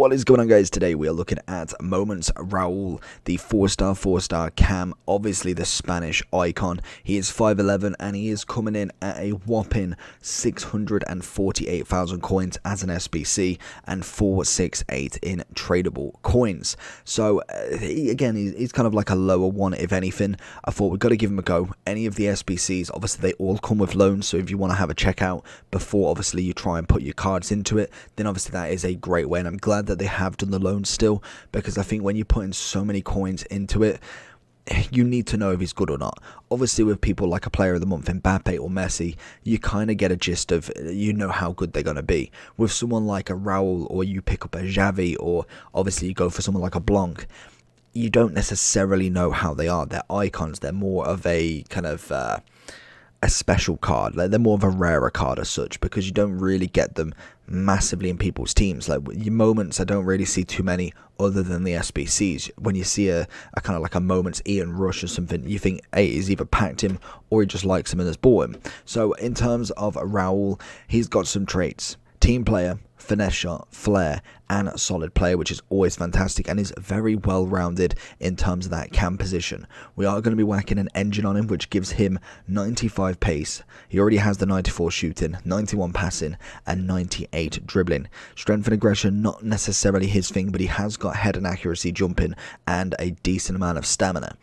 What is going on, guys? Today we are looking at Moments Raul, the 4-star cam, obviously the Spanish icon. He is 5'11" and he is coming in at a whopping 648,000 coins as an SBC and 468 in tradable coins. So he's kind of like a lower one, if anything. I thought we've got to give him a go. Any of the SBCs, obviously they all come with loans, so if you want to have a checkout before obviously you try and put your cards into it, then obviously that is a great way, and I'm glad that they have done the loan still, because I think when you put in so many coins into it, you need to know if he's good or not. Obviously with people like a player of the month, Mbappe or Messi, you kind of get a gist of, you know how good they're going to be. With someone like a Raul, or you pick up a Xavi, or obviously you go for someone like a Blanc, you don't necessarily know how they are. They're icons. They're more of a kind of a special card. Like, they're more of a rarer card as such, because you don't really get them massively in people's teams. Like your moments, I don't really see too many other than the SBCs. When you see a kind of like a moments Ian Rush or something, you think, hey, he's either packed him or he just likes him and has bought him. So in terms of Raul, he's got some traits: team player, finesse shot, flair, and a solid player, which is always fantastic, and is very well rounded in terms of that cam position. We are going to be whacking an engine on him, which gives him 95 pace. He already has the 94 shooting, 91 passing, and 98 dribbling. Strength and aggression, not necessarily his thing, but he has got head and accuracy jumping and a decent amount of stamina.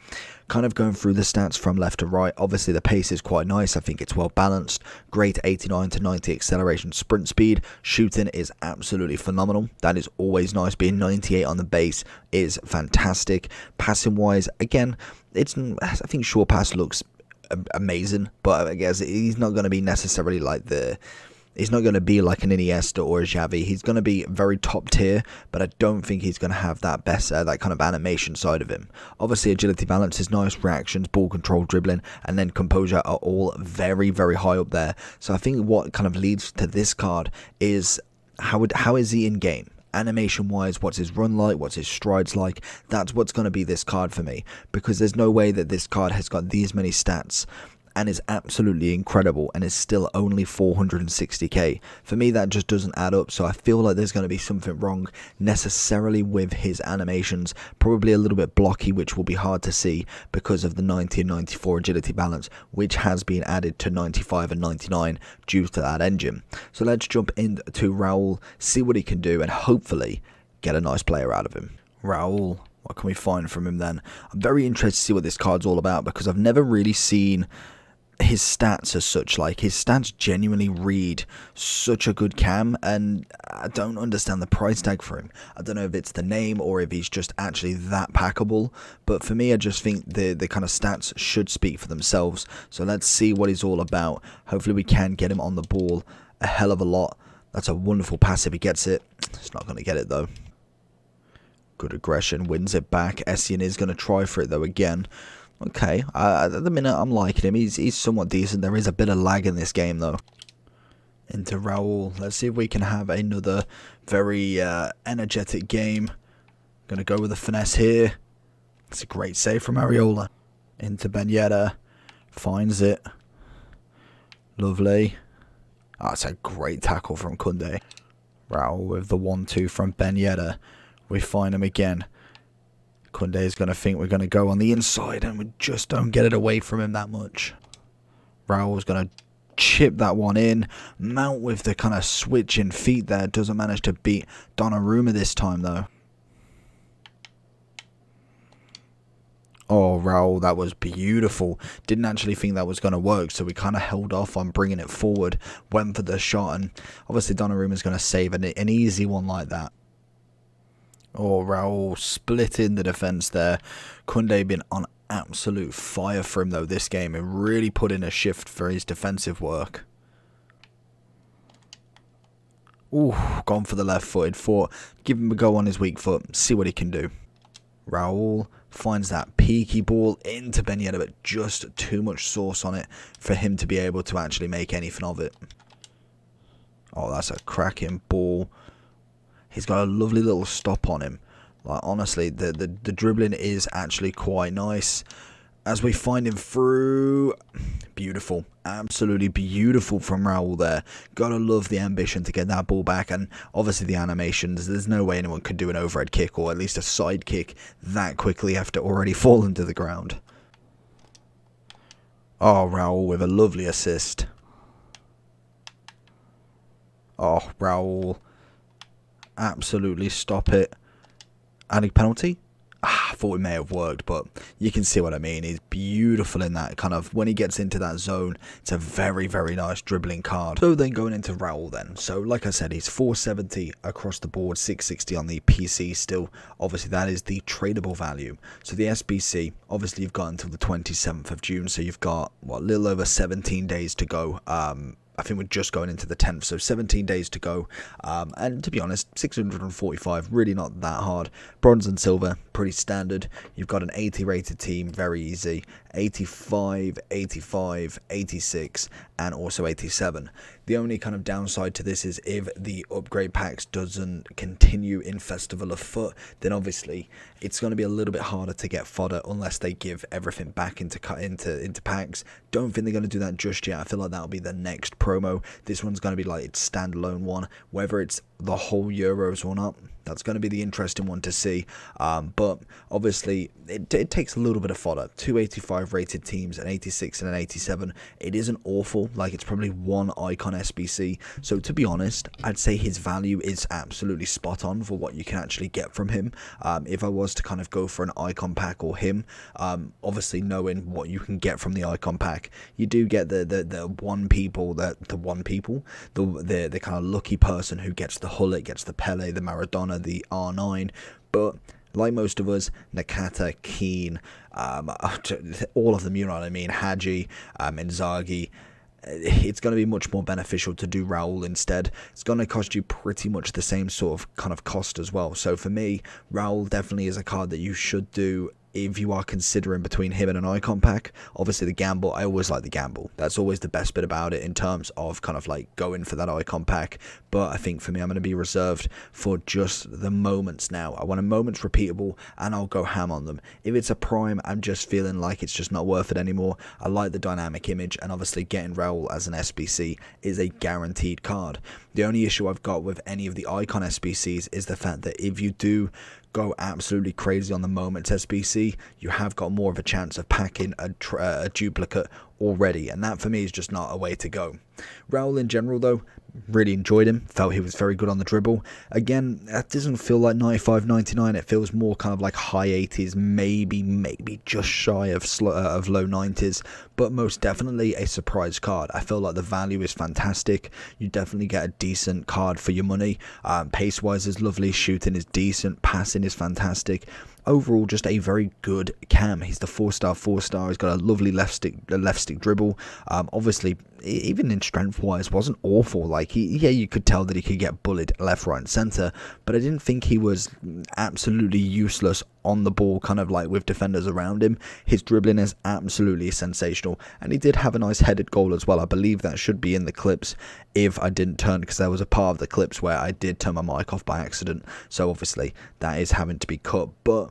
Kind of going through the stats from left to right, obviously the pace is quite nice. I think it's well balanced. Great 89 to 90 acceleration sprint speed. Shooting is absolutely phenomenal. That is always nice. Being 98 on the base is fantastic. Passing wise, again, I think short pass looks amazing, but I guess he's not going to be necessarily like he's not going to be like an Iniesta or a Xavi. He's going to be very top tier, but I don't think he's going to have that best, that kind of animation side of him. Obviously, agility, balance is nice, reactions, ball control, dribbling, and then composure are all very, very high up there. So I think what kind of leads to this card is how is he in game? Animation wise, what's his run like, what's his strides like? That's what's going to be this card for me, because there's no way that this card has got these many stats and is absolutely incredible and is still only 460k. For me, that just doesn't add up, so I feel like there's going to be something wrong necessarily with his animations. Probably a little bit blocky, which will be hard to see because of the 90 and 94 agility balance, which has been added to 95 and 99 due to that engine. So let's jump into Raul, see what he can do, and hopefully get a nice player out of him. Raul, what can we find from him then? I'm very interested to see what this card's all about, because I've never really seen his stats as such. Like, his stats genuinely read such a good cam, and I don't understand the price tag for him. I don't know if it's the name or if he's just actually that packable, but for me, I just think the kind of stats should speak for themselves. So let's see what he's all about. Hopefully we can get him on the ball a hell of a lot. That's a wonderful pass if he gets it. It's not going to get it though. Good aggression, wins it back. Essien is going to try for it though again. Okay, at the minute I'm liking him. He's somewhat decent. There is a bit of lag in this game though. Into Raul. Let's see if we can have another very energetic game. Gonna go with a finesse here. It's a great save from Areola. Into Ben Yedder. Finds it. Lovely. Oh, it's a great tackle from Kunde. Raul with the 1-2 from Ben Yedder. We find him again. Kunde is going to think we're going to go on the inside, and we just don't get it away from him that much. Raul's going to chip that one in. Mount with the kind of switching feet there. Doesn't manage to beat Donnarumma this time though. Oh, Raul, that was beautiful. Didn't actually think that was going to work, so we kind of held off on bringing it forward. Went for the shot, and obviously Donnarumma's going to save an easy one like that. Oh, Raul splitting the defence there. Kunde been on absolute fire for him though this game, and really put in a shift for his defensive work. Ooh, gone for the left-footed foot. Give him a go on his weak foot. See what he can do. Raul finds that peaky ball into Ben Yedder, but just too much sauce on it for him to be able to actually make anything of it. Oh, that's a cracking ball. He's got a lovely little stop on him. Like, honestly, the dribbling is actually quite nice. as we find him through. Beautiful, absolutely beautiful from Raul there. Gotta love the ambition to get that ball back, and obviously the animations. There's no way anyone could do an overhead kick or at least a side kick that quickly after already falling to the ground. Oh, Raul with a lovely assist. Oh, Raul. Absolutely stop it. Any penalty? I thought it may have worked, but you can see what I mean. He's beautiful in that kind of, when he gets into that zone, it's a very, very nice dribbling card. So then going into Raul then. So like I said, he's 470 across the board, 660 on the PC still. Obviously that is the tradable value. So the SBC, obviously you've got until the 27th of June. So you've got, what, a little over 17 days to go. I think we're just going into the 10th, so 17 days to go. And to be honest, 645, really not that hard. Bronze and silver, pretty standard. You've got an 80 rated team, very easy. 85, 85, 86, and also 87. The only kind of downside to this is if the upgrade packs doesn't continue in Festival of Foot, then obviously it's going to be a little bit harder to get fodder unless they give everything back into packs. Don't think they're going to do that just yet. I feel like that'll be the next promo. This one's going to be like its standalone one, whether it's the whole Euros or not. That's going to be the interesting one to see. But obviously, it takes a little bit of fodder. 285 rated teams, an 86 and an 87. It isn't awful. Like, it's probably one icon SBC. So, to be honest, I'd say his value is absolutely spot on for what you can actually get from him. If I was to kind of go for an icon pack or him, obviously knowing what you can get from the icon pack, you do get the kind of lucky person who gets the Hullet, gets the Pele, the Maradona, the R9, but like most of us, Nakata, Keane, all of them, you know what I mean, Hadji, Inzaghi, it's going to be much more beneficial to do Raul instead. It's going to cost you pretty much the same sort of kind of cost as well. So for me, Raul definitely is a card that you should do if you are considering between him and an icon pack. Obviously the gamble, I always like the gamble. That's always the best bit about it in terms of kind of like going for that icon pack. But I think for me, I'm going to be reserved for just the moments now. I want a moments repeatable and I'll go ham on them. If it's a prime, I'm just feeling like it's just not worth it anymore. I like the dynamic image, and obviously getting Raul as an SBC is a guaranteed card. The only issue I've got with any of the icon SBCs is the fact that if you do go absolutely crazy on the moments SBC, you have got more of a chance of packing a duplicate already, and that for me is just not a way to go. Raul in general though, really enjoyed him, felt he was very good on the dribble. Again, that doesn't feel like 95, 99, it feels more kind of like high 80s, maybe just shy of low 90s, but most definitely a surprise card. I feel like the value is fantastic. You definitely get a decent card for your money. Pace wise is lovely, shooting is decent, passing is fantastic. Overall, just a very good cam. He's the 4-star. He's got a lovely left stick dribble. Obviously, even in strength wise, wasn't awful. Like you could tell that he could get bullied left, right, and center. But I didn't think he was absolutely useless on the ball, kind of like with defenders around him. His dribbling is absolutely sensational, and he did have a nice headed goal as well. I believe that should be in the clips if I didn't turn, because there was a part of the clips where I did turn my mic off by accident, so obviously that is having to be cut. But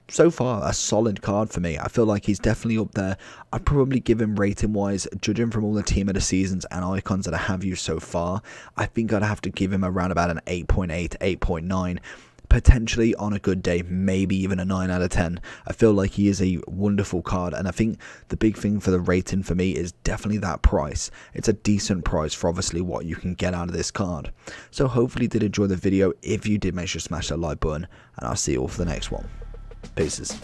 so far, a solid card for me. I feel like he's definitely up there. I'd probably give him rating wise, judging from all the team of the seasons and icons that I have used so far, I think I'd have to give him around about an 8.8, 8.9. Potentially on a good day, maybe even a 9 out of 10. I feel like he is a wonderful card, and I think the big thing for the rating for me is definitely that price. It's a decent price for obviously what you can get out of this card. So hopefully you did enjoy the video. If you did, make sure to smash that like button, and I'll see you all for the next one. Peace.